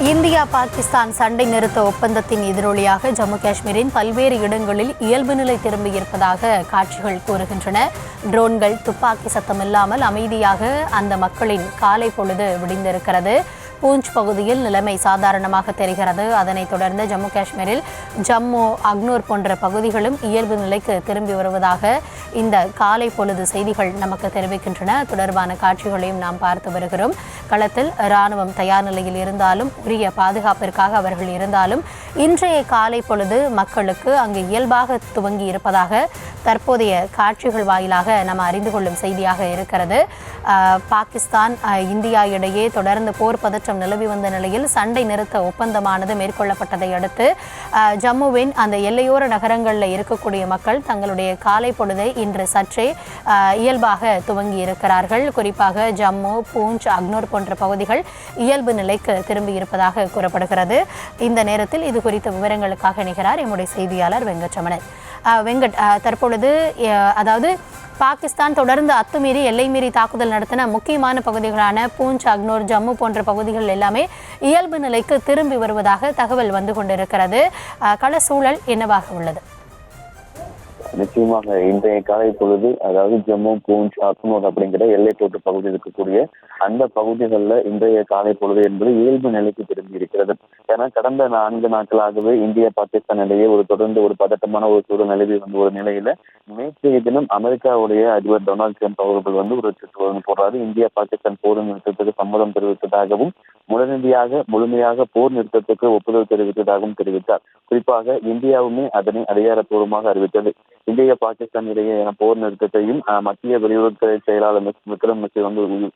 India Pakistan சண்டை நிறுத்த ஒப்பந்தத்தின் எதிரொலியாக ஜம்மு காஷ்மீரின் பல்வேறு இடங்களில் இயல்பு நிலை திரும்பியிருப்பதாக காட்சிகள் கூறுகின்றன. ட்ரோன்கள், துப்பாக்கி சத்தமில்லாமல் அமைதியாக அந்த மக்களின் காலை பொழுது விடிந்திருக்கிறது. பூஞ்ச் பகுதியில் நிலைமை சாதாரணமாக தெரிகிறது. அதனைத் தொடர்ந்து ஜம்மு காஷ்மீரில் ஜம்மு, அக்னூர் போன்ற பகுதிகளும் இயல்பு நிலைக்கு திரும்பி வருவதாக இந்த காலை பொழுது செய்திகள் நமக்கு தெரிவிக்கின்றன. தொடர்பான காட்சிகளையும் நாம் பார்த்து வருகிறோம். களத்தில் இராணுவம் தயார் நிலையில் இருந்தாலும், உரிய பாதுகாப்பிற்காக அவர்கள் இருந்தாலும், இன்றைய காலை பொழுது மக்களுக்கு அங்கு இயல்பாக துவங்கி இருப்பதாக தற்போதைய காட்சிகள் வாயிலாக நாம் அறிந்து கொள்ளும் செய்தியாக இருக்கிறது. பாகிஸ்தான், இந்தியா இடையே தொடர்ந்து போர் பதற்றம் நிலவி வந்த நிலையில் சண்டை நிறுத்த ஒப்பந்தமானது மேற்கொள்ளப்பட்டதை அடுத்து ஜம்முவின் அந்த எல்லையோர நகரங்களில் இருக்கக்கூடிய மக்கள் தங்களுடைய காலை பொழுதை இன்று சற்றே இயல்பாக துவங்கி இருக்கிறார்கள். குறிப்பாக ஜம்மு, பூஞ்ச், அக்னூர் போன்ற பகுதிகள் இயல்பு நிலைக்கு திரும்பி இருப்பதாக கூறப்படுகிறது. இந்த நேரத்தில் இது குறித்த விவரங்களுக்காக இணைகிறார் எம்முடைய செய்தியாளர் வெங்கட்ரமணன். வெங்கட், தற்பொழுது அதாவது பாகிஸ்தான் தொடர்ந்து அத்துமீறி எல்லை மீறி தாக்குதல் நடத்தின முக்கியமான பகுதிகளான பூஞ்ச், அக்னூர், ஜம்மு போன்ற பகுதிகள் எல்லாமே இயல்பு நிலைக்கு திரும்பி வருவதாக தகவல் வந்து கொண்டிருக்கிறது. கள சூழல் என்னவாக உள்ளது? நிச்சயமாக இன்றைய காலை பொழுது, அதாவது ஜம்மு, பூஞ்ச், அக்னூர் அப்படிங்கிற எல்லைக்கோட்டு பகுதி இருக்கக்கூடிய அந்த பகுதிகளில் இன்றைய காலை பொழுது என்பது இயல்பு நிலைக்கு திரும்பி இருக்கிறது. ஏன்னா கடந்த 4 நாட்களாகவே இந்தியா பாகிஸ்தான் இடையே தொடர்ந்து ஒரு பதட்டமான ஒரு சூழல் நிலவி வந்த ஒரு நிலையில நேற்றைய தினம் அமெரிக்காவுடைய அதிபர் டொனால்டு ட்ரம்ப் அவர்கள் ஒரு ட்வீட் போடுறாரு. இந்தியா பாகிஸ்தான் போர் நிறுத்தத்துக்கு சம்மதம் தெரிவித்ததாகவும் முழுமையாக போர் நிறுத்தத்துக்கு ஒப்புதல் தெரிவித்ததாகவும் தெரிவித்தார். குறிப்பாக இந்தியாவுமே அதனை அதிகாரப்பூர்வமாக அறிவித்தது. இந்தியா பாகிஸ்தான் இடையே போர் நிறுத்தத்தையும் மத்திய வெளியுறவுத்துறை செயலாளர் விக்ரம் மிஸ்ரி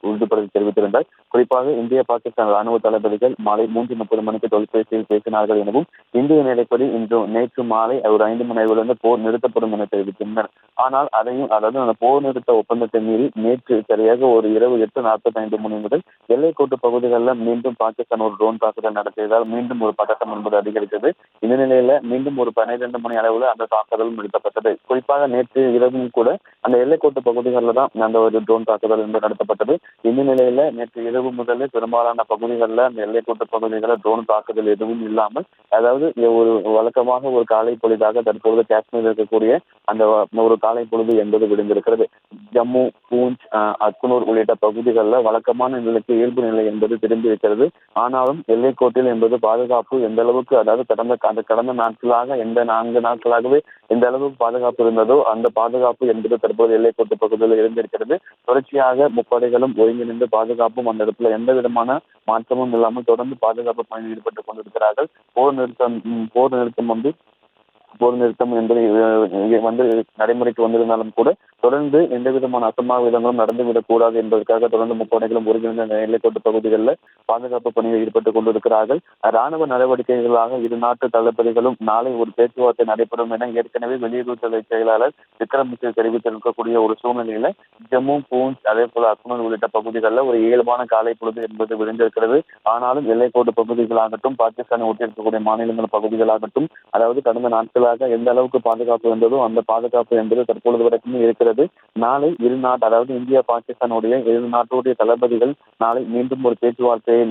உறுதிப்படுத்தி தெரிவித்திருந்தார். குறிப்பாக இந்திய பாகிஸ்தான் ராணுவ தளபதிகள் மாலை 3:30 மணிக்கு தொலைபேசியில் பேசினார்கள் எனவும், இந்திய நிலைப்படி நேற்று மாலை ஒரு 5 மணி அளவிலிருந்து போர் நிறுத்தப்படும் என தெரிவித்திருந்தனர். ஆனால் அதாவது அந்த போர் நிறுத்த ஒப்பந்தத்தை மீறி நேற்று சரியாக ஒரு இரவு 8:45 மணி முதல் எல்லைக்கோட்டு பகுதிகளில் மீண்டும் பாகிஸ்தான் ஒரு ட்ரோன் தாக்குதல் நடத்தியதால் மீண்டும் ஒரு பதட்டம் என்பது அதிகரித்தது. இந்த நிலையில மீண்டும் ஒரு 12 மணி அளவில் அந்த தாக்குதல் முடிக்கப்பட்டது. குறிப்பாக நேற்று இரவும் கூட அந்த எல்லைக்கோட்டு பகுதிகளில் தான் அந்த ஒரு ட்ரோன் தாக்குதல் என்பது நடத்தப்பட்டது. இந்த நிலையில நேற்று இரவு முதலே பெரும்பாலான பகுதிகளில் அந்த எல்லைக்கோட்டு பகுதிகளில் ட்ரோன் தாக்குதல் எதுவும் இல்லாமல், அதாவது ஒரு வழக்கமாக ஒரு காலை பொழுதாக தற்போது காஷ்மீர் இருக்கக்கூடிய அந்த ஒரு காலை பொழுது என்பது விடுந்திருக்கிறது. ஜம்மு, பூஞ்ச், அக்னூர் உள்ளிட்ட பகுதிகளில் வழக்கமான நிலைக்கு இயல்பு நிலை என்பது திரும்பி இருக்கிறது. ஆனாலும் எல்லைக்கோட்டில் என்பது பாதுகாப்பு எந்த அளவுக்கு, அதாவது கடந்த நாட்களாக 4 நாட்களாகவே எந்த அளவுக்கு பாதுகாப்பு இருந்ததோ அந்த பாதுகாப்பு என்பது தற்போது எல்லைக்கோட்டு பகுதியில் இருந்திருக்கிறது. தொடர்ச்சியாக முப்படைகளும் ஒருங்கிணைந்து பாதுகாப்பும் அந்த இடத்துல எந்த விதமான மாற்றமும் இல்லாமல் தொடர்ந்து பாதுகாப்பு பணியில் ஈடுபட்டுக் கொண்டிருக்கிறார்கள். போர் நிறுத்தம் என்பதை நடைமுறைக்கு வந்திருந்தாலும் கூட தொடர்ந்து எந்த விதமான அசம்பாவிதங்களும் நடந்துவிடக் கூடாது என்பதற்காக தொடர்ந்து முப்படைகளும் ஒருங்கிணைந்த எல்லைக்கோட்டு பகுதிகளில் பாதுகாப்பு பணியில் ஈடுபட்டுக் கொண்டிருக்கிறார்கள். ராணுவ நடவடிக்கைகளாக இரு நாட்டு தளபதிகளும் நாளை ஒரு பேச்சுவார்த்தை நடைபெறும் என ஏற்கனவே வெளியுறவுத்துறை செயலாளர் விக்ரம் மிஸ்ரி தெரிவித்திருக்கக்கூடிய ஒரு சூழ்நிலையில ஜம்மு, பூஞ்ச், அதே போல அக்னூர் உள்ளிட்ட பகுதிகளில் ஒரு இயல்பான காலை பொழுது என்பது விழுந்திருக்கிறது. ஆனாலும் எல்லைக்கோட்டு பகுதிகளாகட்டும், பாகிஸ்தானை ஒட்டியிருக்கக்கூடிய மாநிலங்கள் பகுதிகளாகட்டும், அதாவது கடந்த நாட்களாக எந்த அளவுக்கு பாதுகாப்பு இருந்ததோ அந்த பாதுகாப்பு என்பது தற்பொழுது வரைக்குமே இருக்கிறது. நாளை அதாவது இந்தியா பாகிஸ்தானுடைய இரு நாட்டுடைய தளபதிகள் நாளை மீண்டும் ஒரு பேச்சுவார்த்தையை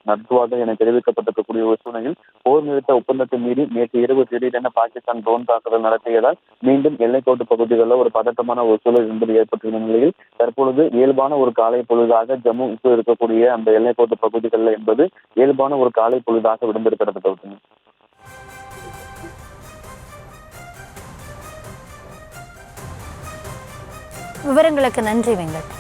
நடத்துவார்கள் என தெரிவிக்கப்பட்டிருக்கக்கூடிய ஒரு சூழ்நிலையில் போர் நிறுத்த ஒப்பந்தத்தை மீறி நேற்று இரவு திடீரென பாகிஸ்தான் ட்ரோன் தாக்குதல் நடத்தியதால் மீண்டும் எல்லைக்கோட்டு பகுதிகளில் ஒரு பதட்டமான ஒரு சூழல் என்பது ஏற்பட்டுள்ள நிலையில் தற்பொழுது இயல்பான ஒரு காலை பொழுதாக ஜம்மு இருக்கக்கூடிய அந்த எல்லைக்கோட்டு பகுதிகளில் என்பது இயல்பான ஒரு காலை பொழுதாக விடுந்திருக்கிறது. விவரங்களுக்கு நன்றி வெங்கட்.